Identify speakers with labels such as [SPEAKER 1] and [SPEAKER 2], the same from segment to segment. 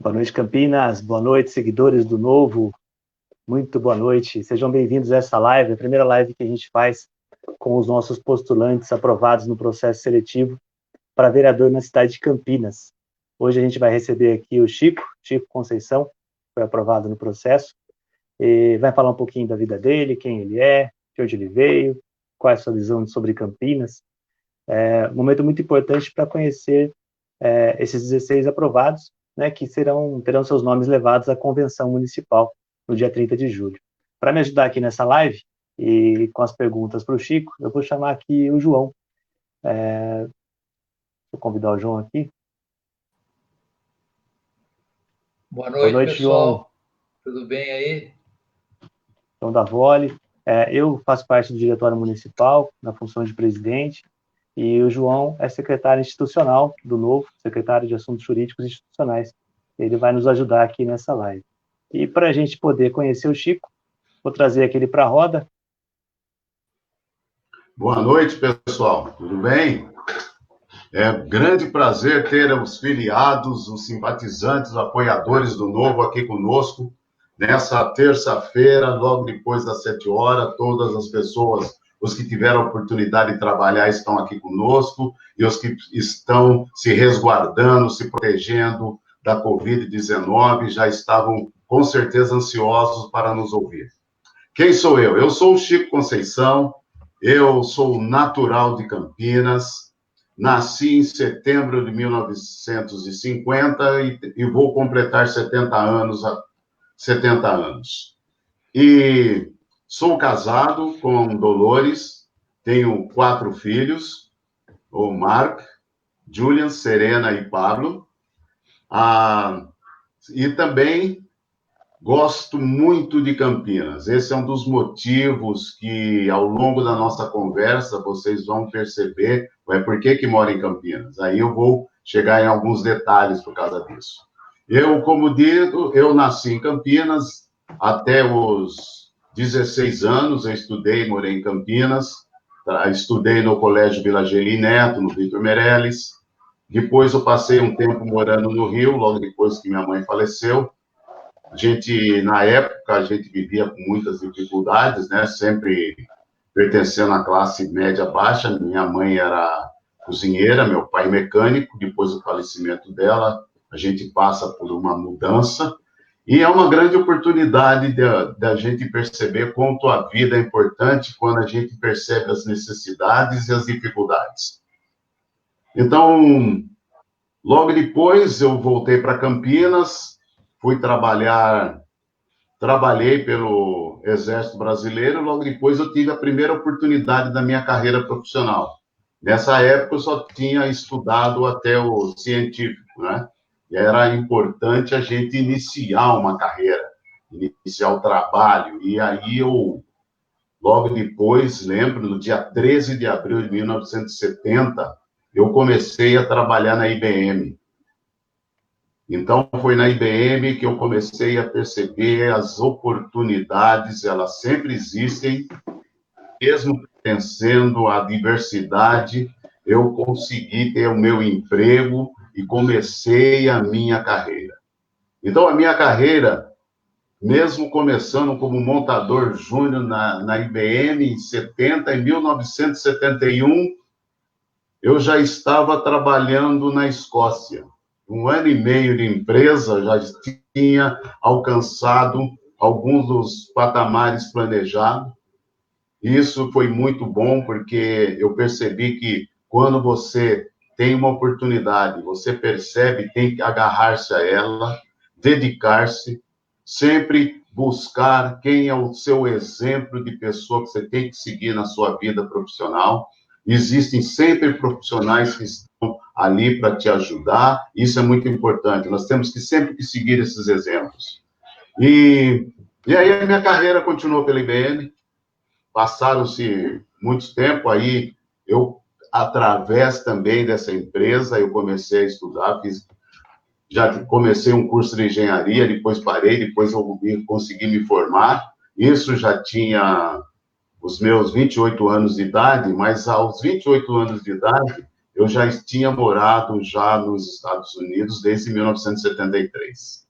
[SPEAKER 1] Boa noite, Campinas. Boa noite, seguidores do Novo. Muito boa noite. Sejam bem-vindos a essa live, a primeira live que a gente faz com os nossos postulantes aprovados no processo seletivo para vereador na cidade de Campinas. Hoje a gente vai receber aqui o Chico Conceição, que foi aprovado no processo, e vai falar um pouquinho da vida dele, quem ele é, de onde ele veio, qual é a sua visão sobre Campinas. Um momento muito importante para conhecer esses 16 aprovados, né, que terão seus nomes levados à convenção municipal no dia 30 de julho. Para me ajudar aqui nessa live e com as perguntas para o Chico, eu vou chamar aqui o João. Vou convidar o João aqui.
[SPEAKER 2] Boa noite, pessoal. João. Tudo bem aí?
[SPEAKER 1] João Davoli. Eu faço parte do Diretório Municipal, na função de presidente, e o João é secretário institucional do Novo, secretário de Assuntos Jurídicos Institucionais. Ele vai nos ajudar aqui nessa live. E para a gente poder conhecer o Chico, vou trazer aquele para a roda.
[SPEAKER 3] Boa noite, pessoal. Tudo bem? É um grande prazer ter os filiados, os simpatizantes, os apoiadores do Novo aqui conosco. Nessa terça-feira, logo depois das 7 horas, todas as pessoas, os que tiveram a oportunidade de trabalhar estão aqui conosco e os que estão se resguardando, se protegendo da Covid-19 já estavam, com certeza, ansiosos para nos ouvir. Quem sou eu? Eu sou o Chico Conceição, eu sou natural de Campinas, nasci em setembro de 1950 e vou completar 70 anos. E sou casado com Dolores, tenho 4 filhos, o Mark, Julian, Serena e Pablo. E também gosto muito de Campinas. Esse é um dos motivos que, ao longo da nossa conversa, vocês vão perceber por que moro em Campinas. Aí eu vou chegar em alguns detalhes por causa disso. Eu, como dito, eu nasci em Campinas até os 16 anos, eu estudei, morei em Campinas, estudei no Colégio Vila Geli Neto, no Vitor Meirelles. Depois eu passei um tempo morando no Rio, logo depois que minha mãe faleceu. Na época, a gente vivia com muitas dificuldades, né? Sempre pertencendo à classe média baixa. Minha mãe era cozinheira, meu pai mecânico. Depois do falecimento dela, a gente passa por uma mudança. E é uma grande oportunidade da gente perceber quanto a vida é importante quando a gente percebe as necessidades e as dificuldades. Então, logo depois, eu voltei para Campinas, trabalhei pelo Exército Brasileiro, logo depois eu tive a primeira oportunidade da minha carreira profissional. Nessa época, eu só tinha estudado até o científico, né? E era importante a gente iniciar uma carreira, iniciar o trabalho. E aí eu, logo depois, lembro, no dia 13 de abril de 1970, eu comecei a trabalhar na IBM. Então, foi na IBM que eu comecei a perceber as oportunidades, elas sempre existem, mesmo pertencendo à diversidade, eu consegui ter o meu emprego e comecei a minha carreira. Então, a minha carreira, mesmo começando como montador júnior na IBM em 1971, eu já estava trabalhando na Escócia. 1 ano e meio de empresa, já tinha alcançado alguns dos patamares planejados. Isso foi muito bom, porque eu percebi que quando você tem uma oportunidade, você percebe, tem que agarrar-se a ela, dedicar-se, sempre buscar quem é o seu exemplo de pessoa que você tem que seguir na sua vida profissional. Existem sempre profissionais que estão ali para te ajudar, isso é muito importante. Nós temos que sempre seguir esses exemplos. E aí a minha carreira continuou pela IBM, passaram-se muito tempo, aí eu, através também dessa empresa, eu comecei a estudar, já comecei um curso de engenharia, depois parei, depois eu consegui me formar. Isso já tinha os meus 28 anos de idade, mas aos 28 anos de idade, eu já tinha morado já nos Estados Unidos desde 1973.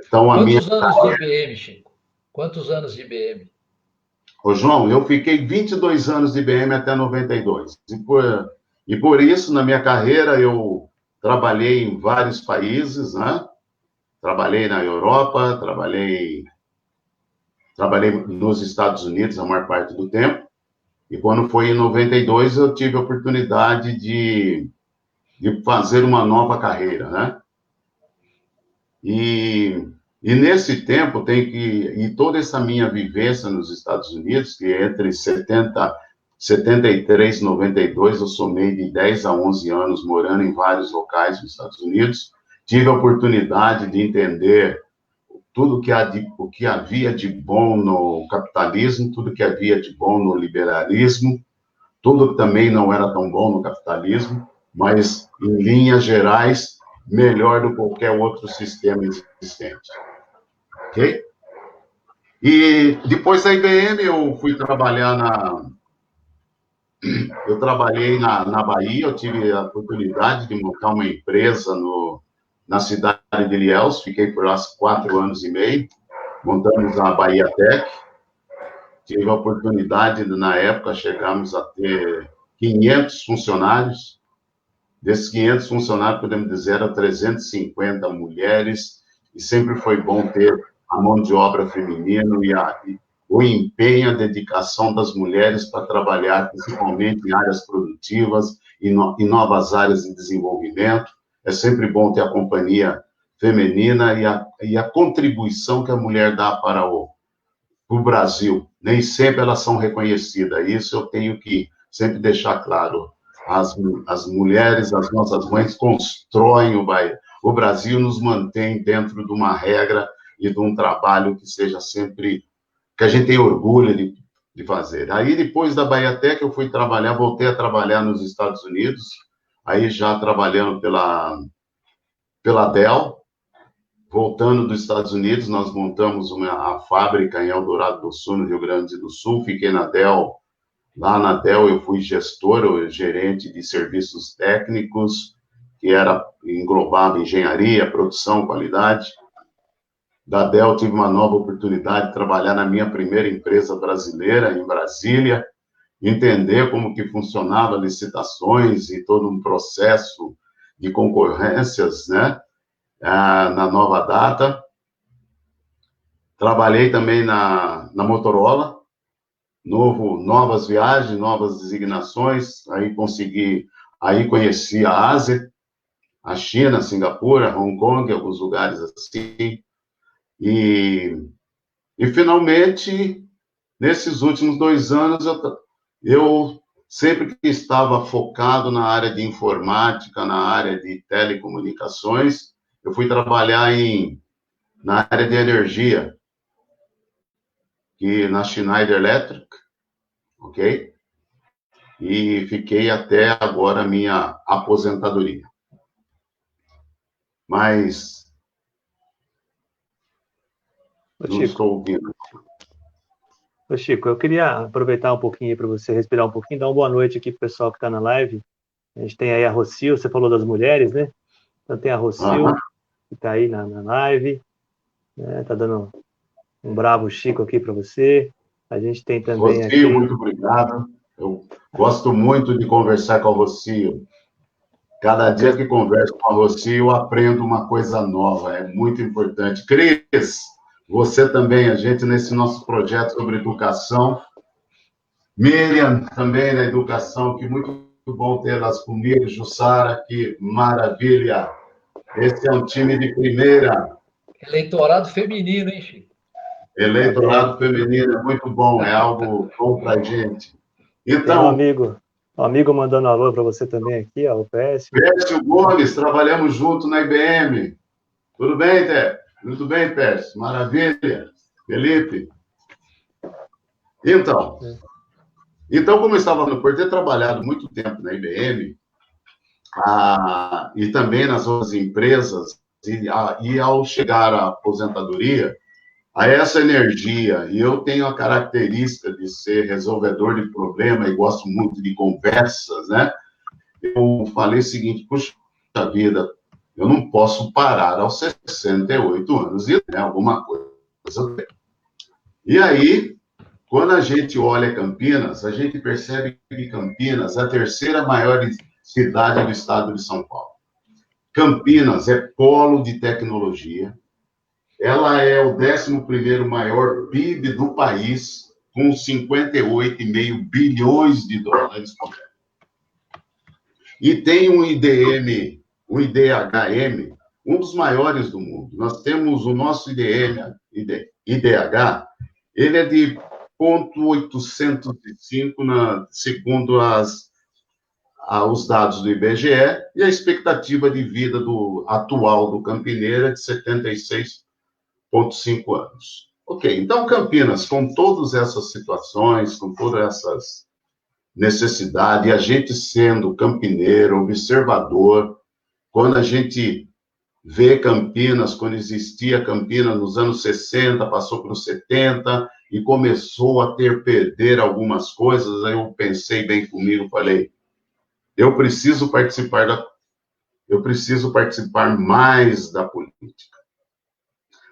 [SPEAKER 3] Então,
[SPEAKER 2] Quantos anos de IBM, Chico? Quantos anos de IBM?
[SPEAKER 3] Ô, João, eu fiquei 22 anos de IBM até 92. E por isso, na minha carreira, eu trabalhei em vários países, né? Trabalhei na Europa, trabalhei nos Estados Unidos a maior parte do tempo. E quando foi em 92, eu tive a oportunidade de fazer uma nova carreira, né? E nesse tempo e toda essa minha vivência nos Estados Unidos, que entre 73 e 92, eu somei de 10 a 11 anos morando em vários locais nos Estados Unidos, tive a oportunidade de entender tudo o que havia de bom no capitalismo, tudo que havia de bom no liberalismo, tudo que também não era tão bom no capitalismo, mas, em linhas gerais, melhor do que qualquer outro sistema existente. Ok? E depois da IBM, eu fui trabalhar Eu trabalhei na Bahia, eu tive a oportunidade de montar uma empresa na cidade de Ilhéus, fiquei por lá 4 anos e meio, montamos a Bahia Tech, tive a oportunidade, na época, chegamos a ter 500 funcionários, desses 500 funcionários, podemos dizer, eram 350 mulheres, e sempre foi bom ter a mão de obra feminina e o empenho, a dedicação das mulheres para trabalhar, principalmente em áreas produtivas e novas áreas de desenvolvimento. É sempre bom ter a companhia feminina e a contribuição que a mulher dá para o Brasil. Nem sempre elas são reconhecidas. Isso eu tenho que sempre deixar claro. As mulheres, as nossas mães, constroem o Brasil, nos mantém dentro de uma regra e de um trabalho que seja sempre, que a gente tem orgulho de fazer. Aí, depois da Bahia Tech, eu voltei a trabalhar nos Estados Unidos, aí já trabalhando pela Dell. Voltando dos Estados Unidos, nós montamos a fábrica em Eldorado do Sul, no Rio Grande do Sul, fiquei na Dell. Lá na Dell eu fui gestor, gerente de serviços técnicos, que englobava engenharia, produção, qualidade. Da Dell tive uma nova oportunidade de trabalhar na minha primeira empresa brasileira, em Brasília, entender como que funcionava licitações e todo um processo de concorrências, né, na Nova Data. Trabalhei também na Motorola, novas viagens, novas designações, aí conheci a Ásia, a China, Singapura, Hong Kong, alguns lugares assim, e finalmente, nesses últimos 2 anos, eu sempre que estava focado na área de informática, na área de telecomunicações, eu fui trabalhar na área de energia, na Schneider Electric, ok? E fiquei até agora a minha aposentadoria. Mas não estou ouvindo.
[SPEAKER 1] Ô, Chico, eu queria aproveitar um pouquinho para você respirar um pouquinho, dar uma boa noite aqui para o pessoal que está na live. A gente tem aí a Rocio, você falou das mulheres, né? Então tem a Rocio, que está aí na live, né? Tá dando um bravo Chico aqui para você. A gente tem também
[SPEAKER 3] Rocio, aqui... muito obrigado. Eu gosto muito de conversar com a Rocio. Cada dia que converso com a Rocio, eu aprendo uma coisa nova. É muito importante. Cris, você também, a gente nesse nosso projeto sobre educação. Miriam, também na educação, que muito bom tê-las comigo. Jussara, que maravilha. Esse é um time de primeira.
[SPEAKER 2] Eleitorado feminino, hein, Chico?
[SPEAKER 3] Eleitorado feminino é muito bom, é algo bom para a gente.
[SPEAKER 1] Então, tem um amigo mandando alô para você também aqui, ó, o Pércio.
[SPEAKER 3] Pércio Gomes, trabalhamos junto na IBM. Tudo bem, Té? Tudo bem, Pércio? Maravilha. Felipe? Então, como eu estava por ter trabalhado muito tempo na IBM, e também nas outras empresas, e ao chegar à aposentadoria, a essa energia, e eu tenho a característica de ser resolvedor de problema e gosto muito de conversas, né? eu falei o seguinte, puxa vida, eu não posso parar aos 68 anos, e né, alguma coisa. E aí, quando a gente olha Campinas, a gente percebe que Campinas é a terceira maior cidade do estado de São Paulo. Campinas é polo de tecnologia, ela é o 11º maior PIB do país, com 58,5 bilhões de dólares. E tem um IDM, um IDHM, um dos maiores do mundo. Nós temos o nosso IDH, ele é de 0,805, segundo os dados do IBGE, e a expectativa de vida atual do campineiro é de 76,5 anos. Ok, então Campinas, com todas essas situações, com todas essas necessidades, e a gente sendo campineiro, observador, quando a gente vê Campinas, quando existia Campinas nos anos 60, passou para os 70, e começou a perder algumas coisas, aí eu pensei bem comigo, falei, eu preciso participar mais da política.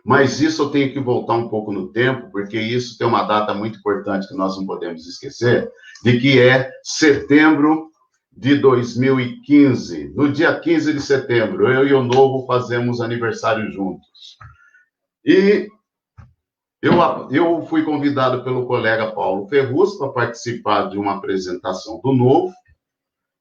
[SPEAKER 3] Mas isso eu tenho que voltar um pouco no tempo, porque isso tem uma data muito importante que nós não podemos esquecer, de que é setembro de 2015. No dia 15 de setembro, eu e o Novo fazemos aniversário juntos. E eu fui convidado pelo colega Paulo Ferruz para participar de uma apresentação do Novo,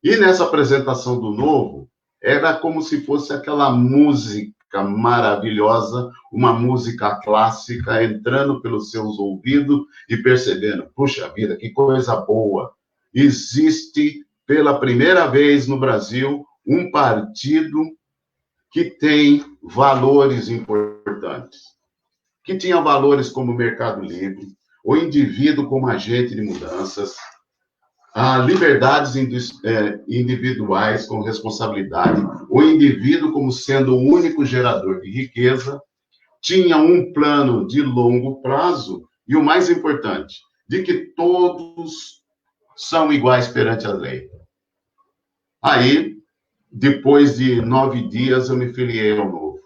[SPEAKER 3] e nessa apresentação do Novo, era como se fosse aquela música maravilhosa, uma música clássica, entrando pelos seus ouvidos e percebendo, puxa vida, que coisa boa. Existe, pela primeira vez no Brasil, um partido que tem valores importantes, que tinha valores como o mercado livre, o indivíduo como agente de mudanças, liberdades individuais com responsabilidade, o indivíduo como sendo o único gerador de riqueza, tinha um plano de longo prazo e, o mais importante, de que todos são iguais perante a lei. Aí, depois de 9 dias, eu me filiei ao Novo.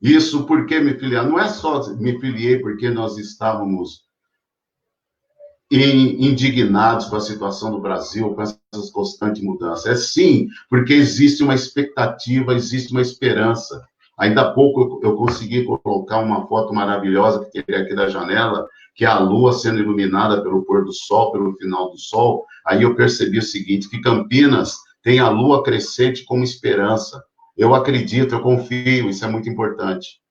[SPEAKER 3] Isso porque me filiar? Não é só me filiei porque nós estávamos indignados com a situação do Brasil, com essas constantes mudanças. É sim, porque existe uma expectativa, existe uma esperança. Ainda há pouco eu consegui colocar uma foto maravilhosa que tem aqui da janela, que é a lua sendo iluminada pelo pôr do sol, pelo final do sol. Aí eu percebi o seguinte, que Campinas tem a lua crescente como esperança. Eu acredito, eu confio, isso é muito importante.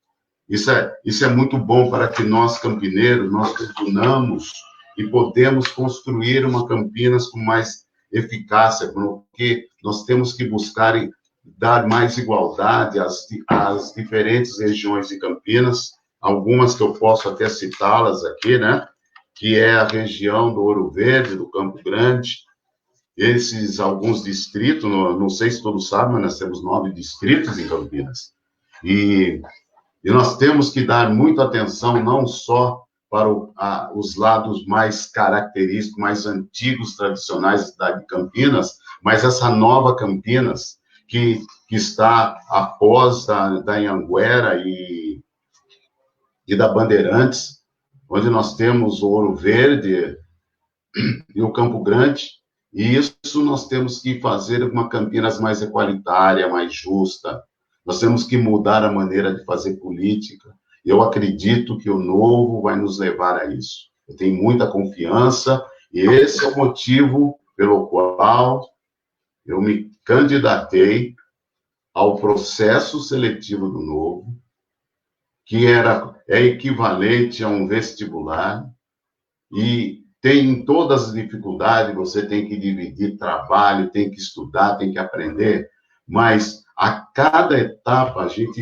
[SPEAKER 3] Isso é muito bom para que nós, campineiros, nós unamos e podemos construir uma Campinas com mais eficácia, porque nós temos que buscar dar mais igualdade às diferentes regiões de Campinas, algumas que eu posso até citá-las aqui, né? Que é a região do Ouro Verde, do Campo Grande, esses alguns distritos, não sei se todos sabem, mas nós temos 9 distritos em Campinas, e nós temos que dar muita atenção, não só para os lados mais característicos, mais antigos, tradicionais da cidade de Campinas, mas essa nova Campinas, que está após da Anhanguera e da Bandeirantes, onde nós temos o Ouro Verde e o Campo Grande, e isso nós temos que fazer uma Campinas mais equalitária, mais justa. Nós temos que mudar a maneira de fazer política. Eu acredito que o Novo vai nos levar a isso. Eu tenho muita confiança, e esse é o motivo pelo qual eu me candidatei ao processo seletivo do Novo, que é equivalente a um vestibular, e tem todas as dificuldades, você tem que dividir trabalho, tem que estudar, tem que aprender, mas a cada etapa eu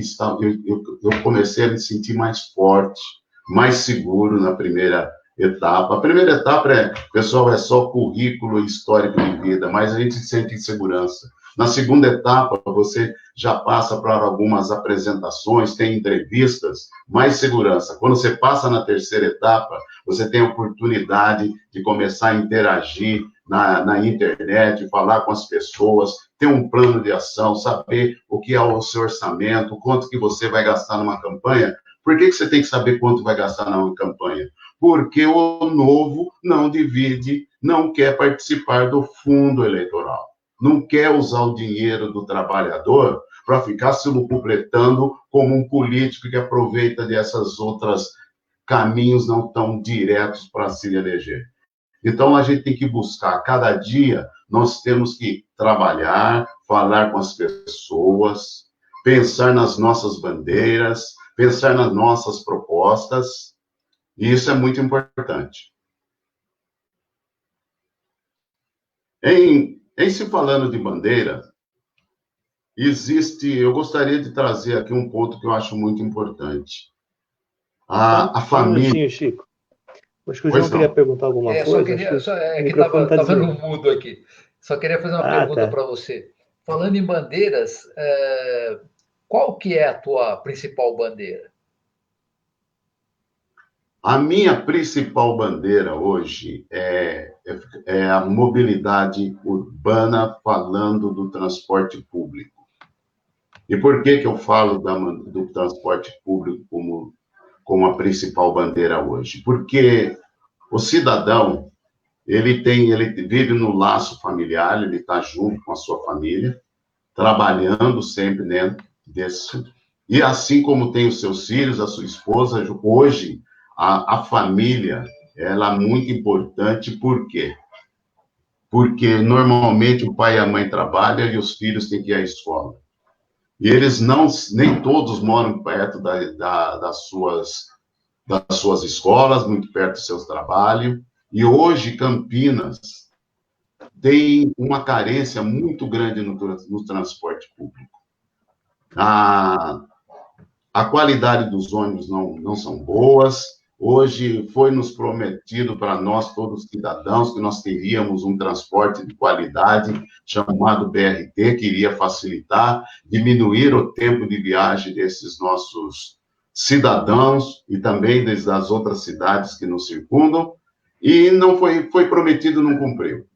[SPEAKER 3] comecei a me sentir mais forte, mais seguro na primeira etapa. A primeira etapa, pessoal, é só currículo histórico de vida, mas a gente sente insegurança. Na segunda etapa, você já passa para algumas apresentações, tem entrevistas, mais segurança. Quando você passa na terceira etapa, você tem a oportunidade de começar a interagir na internet, falar com as pessoas, ter um plano de ação, saber o que é o seu orçamento, quanto que você vai gastar numa campanha. Por que você tem que saber quanto vai gastar numa campanha? Porque o novo não divide, não quer participar do fundo eleitoral, não quer usar o dinheiro do trabalhador para ficar se locupletando como um político que aproveita dessas outras caminhos não tão diretos para se eleger. Então, a gente tem que buscar, cada dia, nós temos que trabalhar, falar com as pessoas, pensar nas nossas bandeiras, pensar nas nossas propostas, e isso é muito importante. Em se falando de bandeira, eu gostaria de trazer aqui um ponto que eu acho muito importante. A família...
[SPEAKER 1] Um minutinho, Chico. Acho que o João queria perguntar alguma coisa.
[SPEAKER 2] É que estava no mudo aqui. Só queria fazer uma pergunta para você. Falando em bandeiras, qual que é a tua principal bandeira?
[SPEAKER 3] A minha principal bandeira hoje é a mobilidade urbana, falando do transporte público. E por que eu falo do transporte público como a principal bandeira hoje? Porque o cidadão, ele vive no laço familiar, ele está junto com a sua família, trabalhando sempre dentro desse... E assim como tem os seus filhos, a sua esposa, hoje... A família, ela é muito importante, por quê? Porque, normalmente, o pai e a mãe trabalham e os filhos têm que ir à escola. E eles nem todos moram perto das suas escolas, muito perto dos seus trabalhos. E hoje, Campinas tem uma carência muito grande no transporte público. A qualidade dos ônibus não são boas. Hoje foi nos prometido para nós, todos os cidadãos, que nós teríamos um transporte de qualidade chamado BRT, que iria facilitar, diminuir o tempo de viagem desses nossos cidadãos e também das outras cidades que nos circundam, e não foi prometido, não cumpriu.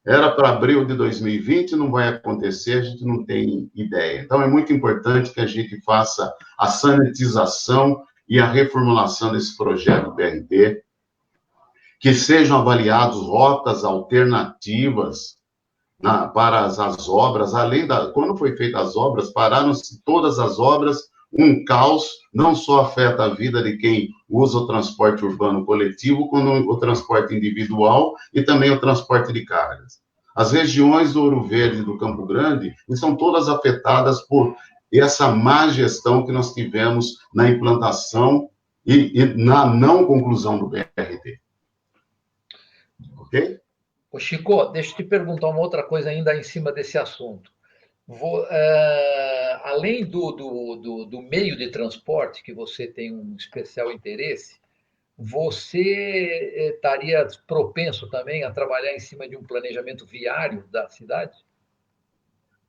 [SPEAKER 3] Era para abril de 2020, não vai acontecer, a gente não tem ideia. Então, é muito importante que a gente faça a sanitização e a reformulação desse projeto BRT, que sejam avaliadas rotas alternativas para as obras, quando foi feitas as obras, pararam-se todas as obras, um caos, não só afeta a vida de quem usa o transporte urbano coletivo, como o transporte individual e também o transporte de cargas. As regiões do Ouro Verde e do Campo Grande são todas afetadas por essa má gestão que nós tivemos na implantação e na não conclusão do BRT. Ok?
[SPEAKER 2] Ô Chico, deixa eu te perguntar uma outra coisa ainda em cima desse assunto. Além do meio de transporte, que você tem um especial interesse, você estaria propenso também a trabalhar em cima de um planejamento viário da cidade?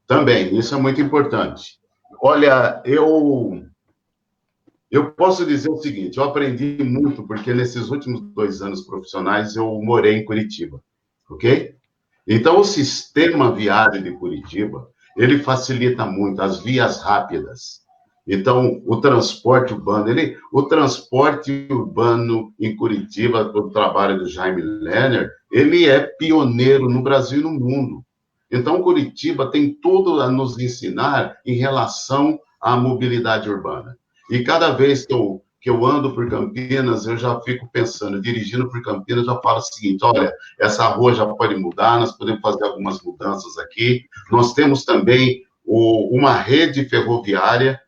[SPEAKER 3] Também, isso é muito importante. Olha, eu posso dizer o seguinte, eu aprendi muito, porque nesses últimos 2 anos profissionais eu morei em Curitiba, ok? Então, o sistema viário de Curitiba, ele facilita muito as vias rápidas. Então, o transporte urbano em Curitiba, o trabalho do Jaime Lerner, ele é pioneiro no Brasil e no mundo. Então, Curitiba tem tudo a nos ensinar em relação à mobilidade urbana. E cada vez que eu ando por Campinas, eu já fico pensando, dirigindo por Campinas, já falo o seguinte, olha, essa rua já pode mudar, nós podemos fazer algumas mudanças aqui. Nós temos também uma rede ferroviária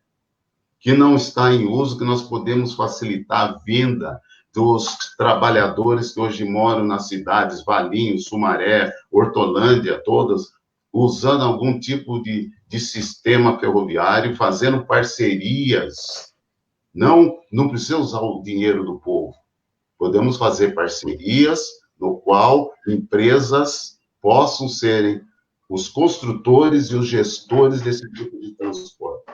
[SPEAKER 3] que não está em uso, que nós podemos facilitar a vinda dos trabalhadores que hoje moram nas cidades, Valinhos, Sumaré, Hortolândia, todas, usando algum tipo de sistema ferroviário, fazendo parcerias. Não precisa usar o dinheiro do povo. Podemos fazer parcerias no qual empresas possam serem os construtores e os gestores desse tipo de transporte.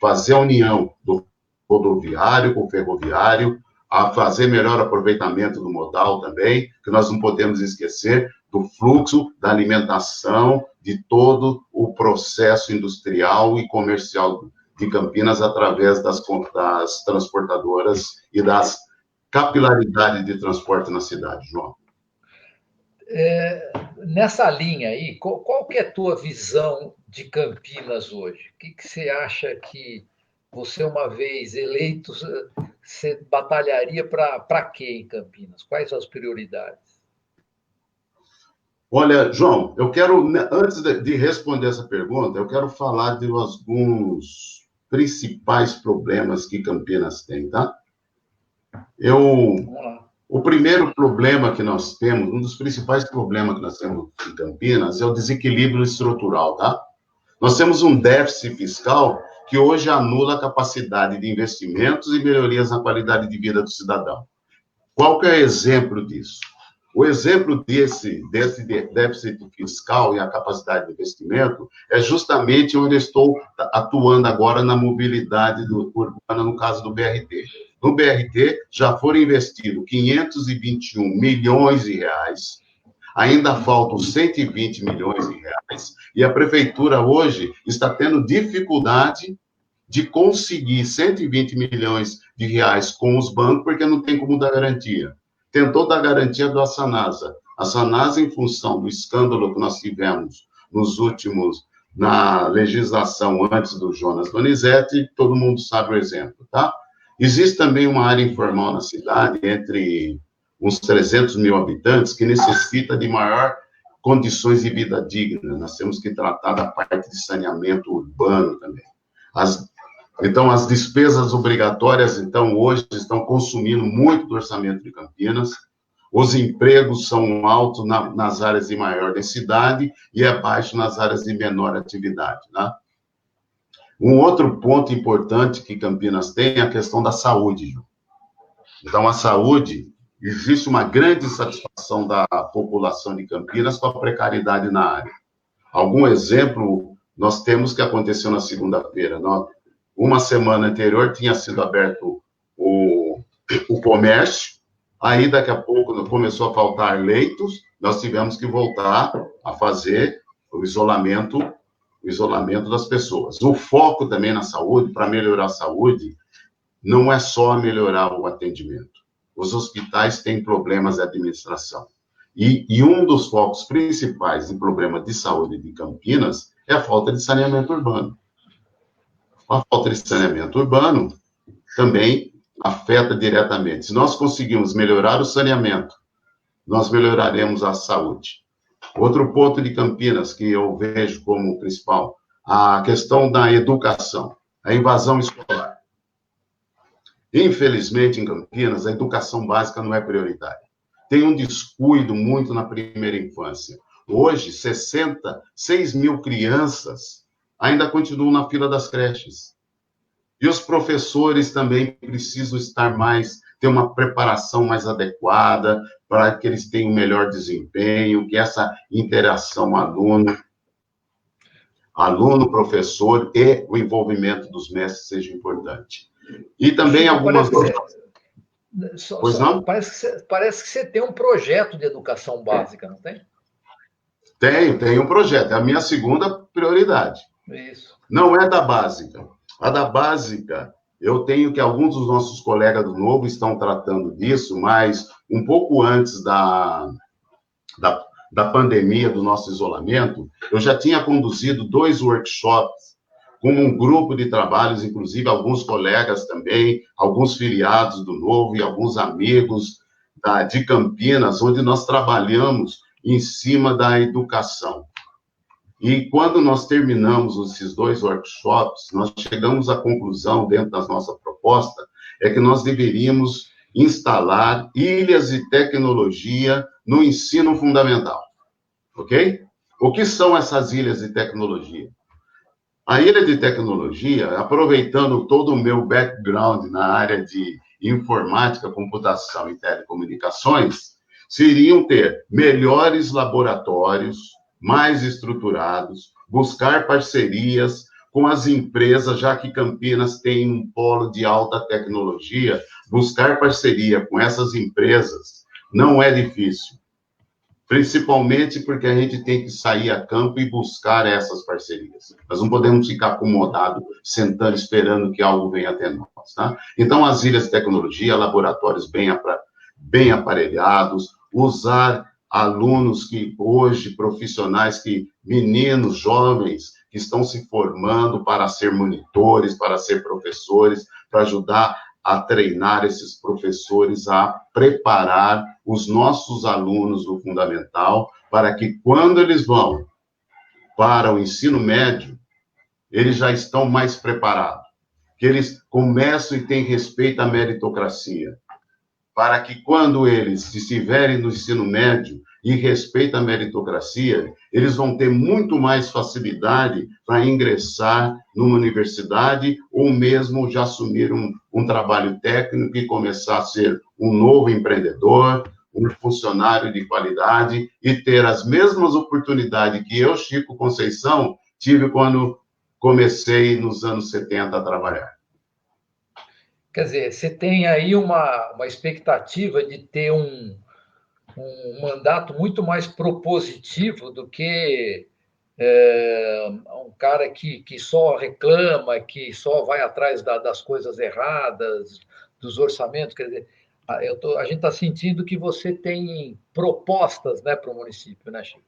[SPEAKER 3] Fazer a união do rodoviário com o ferroviário, a fazer melhor aproveitamento do modal também, que nós não podemos esquecer, do fluxo da alimentação de todo o processo industrial e comercial de Campinas através das transportadoras e das capilaridades de transporte na cidade, João.
[SPEAKER 2] Nessa linha aí, qual que é a tua visão de Campinas hoje? O que você acha que você, uma vez eleito, você batalharia para quê em Campinas? Quais são as prioridades?
[SPEAKER 3] Olha, João, eu quero, antes de responder essa pergunta, eu quero falar de alguns principais problemas que Campinas tem, tá? Vamos lá. O primeiro problema que nós temos, um dos principais problemas que nós temos em Campinas é o desequilíbrio estrutural, tá? Nós temos um déficit fiscal que hoje anula a capacidade de investimentos e melhorias na qualidade de vida do cidadão. Qual que é o exemplo disso? O exemplo desse déficit fiscal e a capacidade de investimento é justamente onde eu estou atuando agora na mobilidade urbana, no caso do BRT. No BRT, já foram investidos 521 milhões de reais, ainda faltam 120 milhões de reais, e a prefeitura hoje está tendo dificuldade de conseguir 120 milhões de reais com os bancos, porque não tem como dar garantia. Tentou dar garantia do Sanasa. A Sanasa, em função do escândalo que nós tivemos na legislação antes do Jonas Donizete, todo mundo sabe o exemplo, tá? Existe também uma área informal na cidade, entre uns 300 mil habitantes, que necessita de maior condições de vida digna. Nós temos que tratar da parte de saneamento urbano também. Então, as despesas obrigatórias, hoje estão consumindo muito do orçamento de Campinas. Os empregos são altos nas áreas de maior densidade e é baixo nas áreas de menor atividade, né? Um outro ponto importante que Campinas tem é a questão da saúde. Então, a saúde, existe uma grande insatisfação da população de Campinas com a precariedade na área. Algum exemplo nós temos que aconteceu na segunda-feira. Uma semana anterior tinha sido aberto o comércio, aí daqui a pouco começou a faltar leitos, nós tivemos que voltar a fazer o isolamento das pessoas. O foco também na saúde, para melhorar a saúde, não é só melhorar o atendimento. Os hospitais têm problemas de administração. E um dos focos principais em problema de saúde de Campinas é a falta de saneamento urbano. A falta de saneamento urbano também afeta diretamente. Se nós conseguirmos melhorar o saneamento, nós melhoraremos a saúde. Outro ponto de Campinas que eu vejo como principal, a questão da educação, a invasão escolar. Infelizmente, em Campinas, a educação básica não é prioritária. Tem um descuido muito na primeira infância. Hoje, 66 mil crianças ainda continuam na fila das creches. E os professores também precisam ter uma preparação mais adequada para que eles tenham um melhor desempenho, que essa interação aluno-professor e o envolvimento dos mestres seja importante. E também algumas...
[SPEAKER 2] Parece que você tem um projeto de educação básica, não tem?
[SPEAKER 3] Tenho um projeto. É a minha segunda prioridade.
[SPEAKER 2] Isso.
[SPEAKER 3] Não é da básica. A da básica, eu tenho que alguns dos nossos colegas do Novo estão tratando disso, mas um pouco antes da pandemia, do nosso isolamento, eu já tinha conduzido 2 workshops com um grupo de trabalhos, inclusive alguns colegas também, alguns filiados do Novo e alguns amigos de Campinas, onde nós trabalhamos em cima da educação. E quando nós terminamos esses 2 workshops, nós chegamos à conclusão, dentro da nossa proposta, é que nós deveríamos instalar ilhas de tecnologia no ensino fundamental, ok? O que são essas ilhas de tecnologia? A ilha de tecnologia, aproveitando todo o meu background na área de informática, computação e telecomunicações, seriam ter melhores laboratórios, mais estruturados, buscar parcerias com as empresas, já que Campinas tem um polo de alta tecnologia, buscar parceria com essas empresas não é difícil. principalmente porque a gente tem que sair a campo e buscar essas parcerias. Nós não podemos ficar acomodados, sentando, esperando que algo venha até nós, tá? Então, as ilhas de tecnologia, laboratórios bem aparelhados, usar alunos que hoje, profissionais, meninos, jovens, que estão se formando para ser monitores, para ser professores, para ajudar a treinar esses professores a preparar os nossos alunos do fundamental para que, quando eles vão para o ensino médio, eles já estão mais preparados, que eles começam e têm respeito à meritocracia, para que, quando eles estiverem no ensino médio e respeitam a meritocracia, eles vão ter muito mais facilidade para ingressar numa universidade ou mesmo já assumir um trabalho técnico e começar a ser um novo empreendedor, um funcionário de qualidade e ter as mesmas oportunidades que eu, Chico Conceição, tive quando comecei nos anos 70 a trabalhar.
[SPEAKER 2] Quer dizer, você tem aí uma expectativa de ter um mandato muito mais propositivo do que um cara que só reclama, que só vai atrás das coisas erradas, dos orçamentos. Quer dizer, a gente está sentindo que você tem propostas, né, para o município, né, Chico?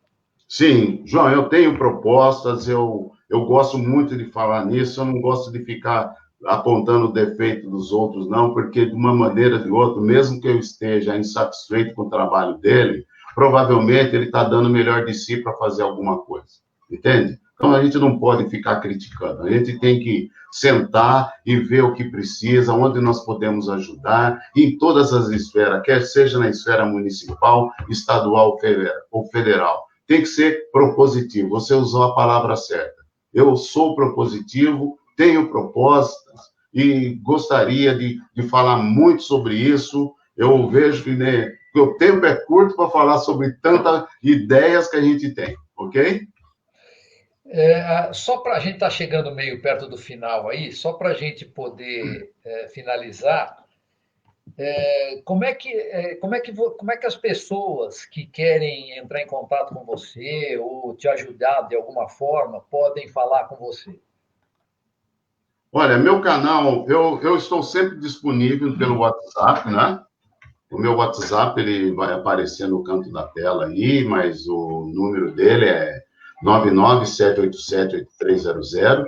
[SPEAKER 3] Sim, João, eu tenho propostas, eu gosto muito de falar nisso, eu não gosto de ficar apontando o defeito dos outros, não, porque de uma maneira ou de outra, mesmo que eu esteja insatisfeito com o trabalho dele, provavelmente ele está dando o melhor de si para fazer alguma coisa, entende? Então, a gente não pode ficar criticando, a gente tem que sentar e ver o que precisa, onde nós podemos ajudar, em todas as esferas, quer seja na esfera municipal, estadual ou federal. Tem que ser propositivo, você usou a palavra certa. Eu sou propositivo, tenho propostas e gostaria de falar muito sobre isso. Eu vejo que, né, que o tempo é curto para falar sobre tantas ideias que a gente tem, ok?
[SPEAKER 2] Só para a gente estar chegando meio perto do final aí, só para a gente poder finalizar, como é que as pessoas que querem entrar em contato com você ou te ajudar de alguma forma podem falar com você?
[SPEAKER 3] Olha, meu canal, eu estou sempre disponível pelo WhatsApp, né? O meu WhatsApp, ele vai aparecer no canto da tela aí, mas o número dele é 997878300.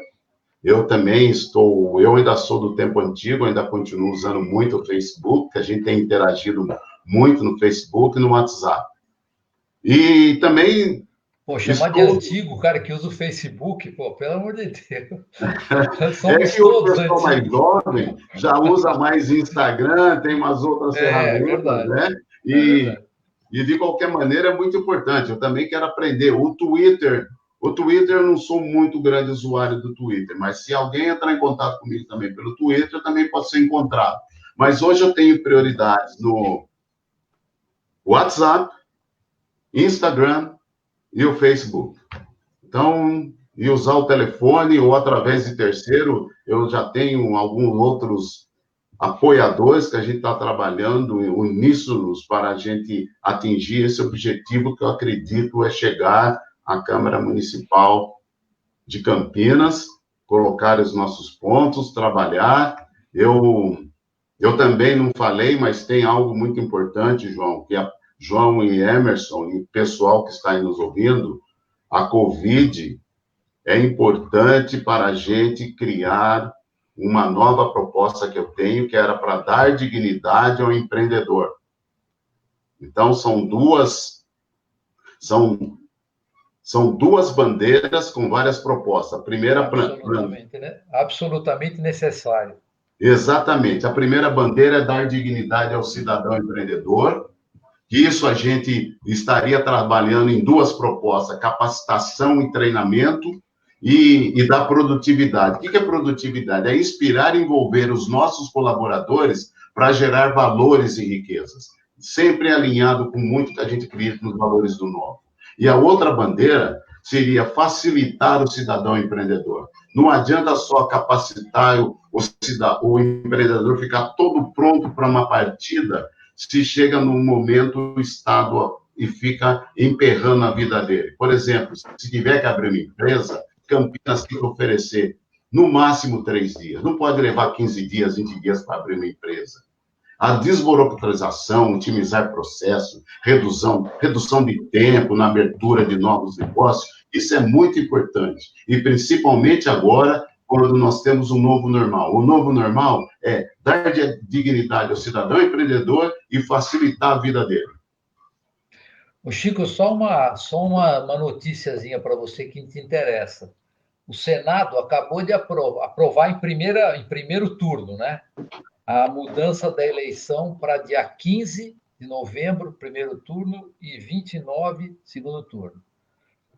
[SPEAKER 3] Eu também eu ainda sou do tempo antigo, ainda continuo usando muito o Facebook, que a gente tem interagido muito no Facebook e no WhatsApp. E também...
[SPEAKER 2] Pô, chamar de antigo o cara que usa o Facebook, pô, pelo amor de Deus.
[SPEAKER 3] É que o pessoal mais jovem já usa mais Instagram, tem umas outras ferramentas, né? E de qualquer maneira é muito importante. Eu também quero aprender. O Twitter, eu não sou muito grande usuário do Twitter, mas se alguém entrar em contato comigo também pelo Twitter, também pode ser encontrado. Mas hoje eu tenho prioridades no WhatsApp, Instagram e o Facebook. Então, e usar o telefone ou através de terceiro, eu já tenho alguns outros apoiadores que a gente está trabalhando uníssonos para a gente atingir esse objetivo que eu acredito é chegar à Câmara Municipal de Campinas, colocar os nossos pontos, trabalhar. Eu também não falei, mas tem algo muito importante, João, que João e Emerson e o pessoal que está aí nos ouvindo, a Covid é importante para a gente criar uma nova proposta que eu tenho, que era para dar dignidade ao empreendedor. Então, são duas bandeiras com várias propostas. A primeira...
[SPEAKER 2] Absolutamente, né? Absolutamente necessário.
[SPEAKER 3] Exatamente. A primeira bandeira é dar dignidade ao cidadão empreendedor. Isso a gente estaria trabalhando em duas propostas, capacitação e treinamento e da produtividade. O que é produtividade? É inspirar e envolver os nossos colaboradores para gerar valores e riquezas, sempre alinhado com muito que a gente acredita nos valores do novo. E a outra bandeira seria facilitar o cidadão empreendedor. Não adianta só capacitar o empreendedor ficar todo pronto para uma partida se chega num momento o Estado e fica emperrando a vida dele. Por exemplo, se tiver que abrir uma empresa, Campinas tem que oferecer no máximo 3 dias. Não pode levar 15 dias, 20 dias para abrir uma empresa. A desburocratização, otimizar processo, redução de tempo na abertura de novos negócios, isso é muito importante. E principalmente agora, quando nós temos um novo normal. O novo normal é dar dignidade ao cidadão empreendedor e facilitar a vida dele.
[SPEAKER 2] O Chico, só uma noticiazinha para você que te interessa. O Senado acabou de aprovar em primeiro turno, né? A mudança da eleição para dia 15 de novembro, primeiro turno, e 29, segundo turno.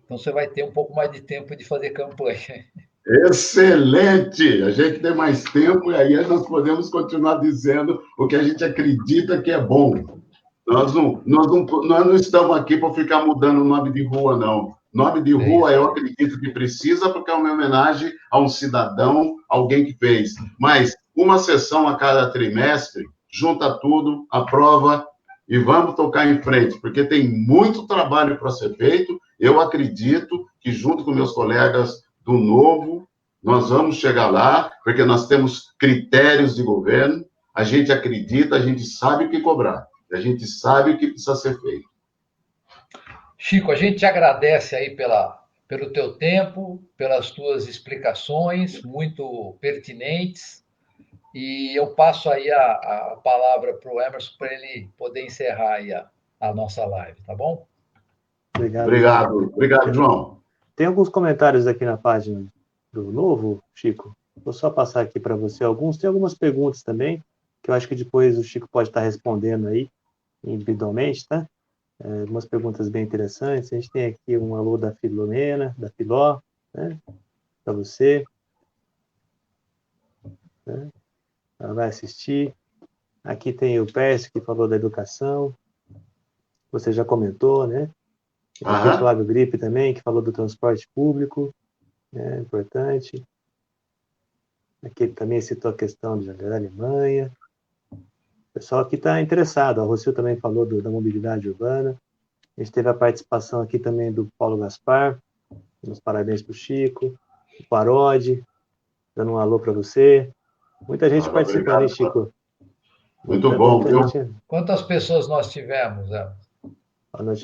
[SPEAKER 2] Então, você vai ter um pouco mais de tempo de fazer campanha.
[SPEAKER 3] Excelente! A gente tem mais tempo e aí nós podemos continuar dizendo o que a gente acredita que é bom. Nós não estamos aqui para ficar mudando o nome de rua, não. Nome de rua, eu acredito que precisa, porque é uma homenagem a um cidadão, alguém que fez. Mas uma sessão a cada trimestre, junta tudo, aprova e vamos tocar em frente, porque tem muito trabalho para ser feito. Eu acredito que, junto com meus colegas do Novo, nós vamos chegar lá, porque nós temos critérios de governo, a gente acredita, a gente sabe o que cobrar. A gente sabe o que precisa ser feito.
[SPEAKER 2] Chico, a gente te agradece aí pelo teu tempo, pelas tuas explicações muito pertinentes, e eu passo aí a palavra para o Emerson para ele poder encerrar aí a nossa live, tá bom?
[SPEAKER 3] Obrigado, João.
[SPEAKER 1] Tem alguns comentários aqui na página do Novo, Chico. Vou só passar aqui para você alguns. Tem algumas perguntas também, que eu acho que depois o Chico pode estar respondendo aí, individualmente, tá? Algumas perguntas bem interessantes. A gente tem aqui um alô da Filomena, da Filó, né? Para você. Né? Ela vai assistir. Aqui tem o Pércio, que falou da educação. Você já comentou, né? Aqui o Flávio Gripe também, que falou do transporte público. Né? Importante. Aqui ele também citou a questão da Alemanha. O pessoal aqui está interessado. A Rocio também falou da mobilidade urbana. A gente teve a participação aqui também do Paulo Gaspar. Uns parabéns para o Chico. O Parodi, dando um alô para você. Muita gente participando, hein, Chico?
[SPEAKER 3] Muito bom, viu?
[SPEAKER 2] Quantas pessoas nós tivemos, Zé?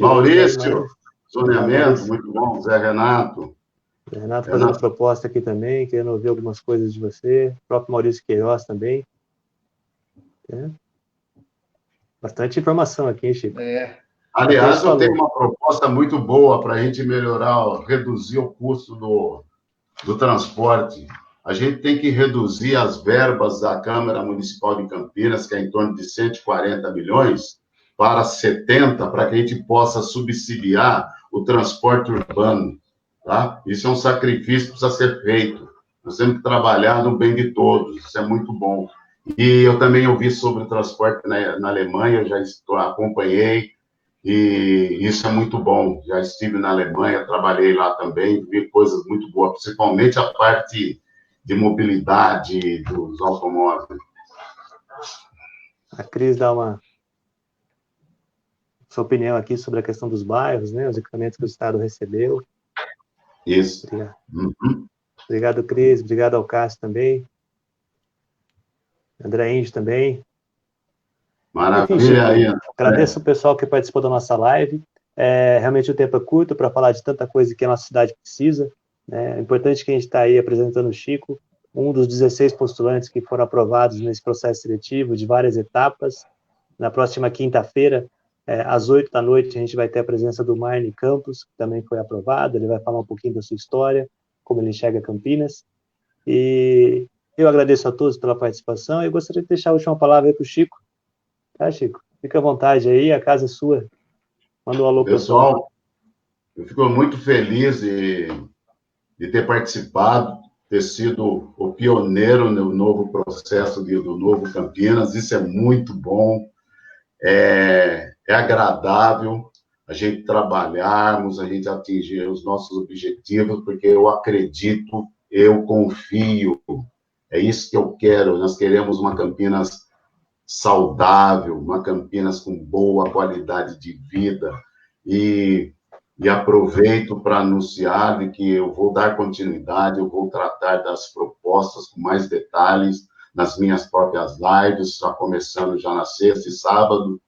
[SPEAKER 3] Maurício, zoneamento, muito bom. Zé Renato.
[SPEAKER 1] Zé Renato fazendo proposta aqui também, querendo ouvir algumas coisas de você. O próprio Maurício Queiroz também. Bastante informação aqui, hein, Chico?
[SPEAKER 3] Aliás, eu tenho uma proposta muito boa para a gente melhorar, reduzir o custo do transporte. A gente tem que reduzir as verbas da Câmara Municipal de Campinas, que é em torno de 140 milhões, para 70, para que a gente possa subsidiar o transporte urbano. Tá? Isso é um sacrifício que precisa ser feito. Nós temos que trabalhar no bem de todos, isso é muito bom. E eu também ouvi sobre o transporte na Alemanha, já acompanhei, e isso é muito bom. Já estive na Alemanha, trabalhei lá também, vi coisas muito boas, principalmente a parte de mobilidade dos automóveis.
[SPEAKER 1] A Cris dá sua opinião aqui sobre a questão dos bairros, né, os equipamentos que o Estado recebeu.
[SPEAKER 3] Isso.
[SPEAKER 1] Obrigado, Obrigado, Cris. Obrigado ao Cássio também. André Índio também.
[SPEAKER 3] Maravilha aí.
[SPEAKER 1] Agradeço o pessoal que participou da nossa live. Realmente o tempo é curto para falar de tanta coisa que a nossa cidade precisa. É importante que a gente está aí apresentando o Chico, um dos 16 postulantes que foram aprovados nesse processo seletivo de várias etapas. Na próxima quinta-feira, às 20h, a gente vai ter a presença do Marne Campos, que também foi aprovado. Ele vai falar um pouquinho da sua história, como ele enxerga Campinas. E eu agradeço a todos pela participação e gostaria de deixar a última palavra aí para o Chico. Tá, Chico? Fica à vontade aí, a casa é sua. Manda um alô,
[SPEAKER 3] pessoal. Eu fico muito feliz de ter participado, ter sido o pioneiro no novo processo do Novo Campinas. Isso é muito bom. É agradável a gente trabalharmos, a gente atingir os nossos objetivos, porque eu acredito, eu confio. É isso que eu quero. Nós queremos uma Campinas saudável, uma Campinas com boa qualidade de vida. e aproveito para anunciar de que eu vou dar continuidade, eu vou tratar das propostas com mais detalhes nas minhas próprias lives, começando já na sexta e sábado,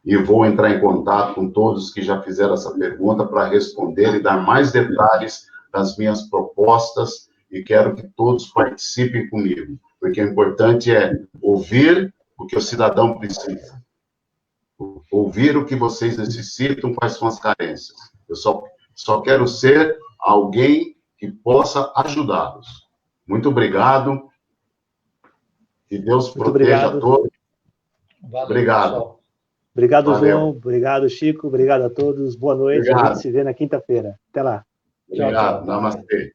[SPEAKER 3] e vou entrar em contato com todos que já fizeram essa pergunta para responder e dar mais detalhes das minhas propostas, e quero que todos participem comigo, porque o importante é ouvir o que o cidadão precisa, ouvir o que vocês necessitam, quais são as carências. Eu só quero ser alguém que possa ajudá-los. Muito obrigado. Que Deus proteja a todos.
[SPEAKER 2] Valeu,
[SPEAKER 3] obrigado.
[SPEAKER 2] Pessoal.
[SPEAKER 1] Obrigado,
[SPEAKER 3] Valeu.
[SPEAKER 1] João. Obrigado, Chico. Obrigado a todos. Boa noite.
[SPEAKER 3] Obrigado.
[SPEAKER 1] A gente se vê na quinta-feira. Até lá.
[SPEAKER 3] Obrigado. Namastê.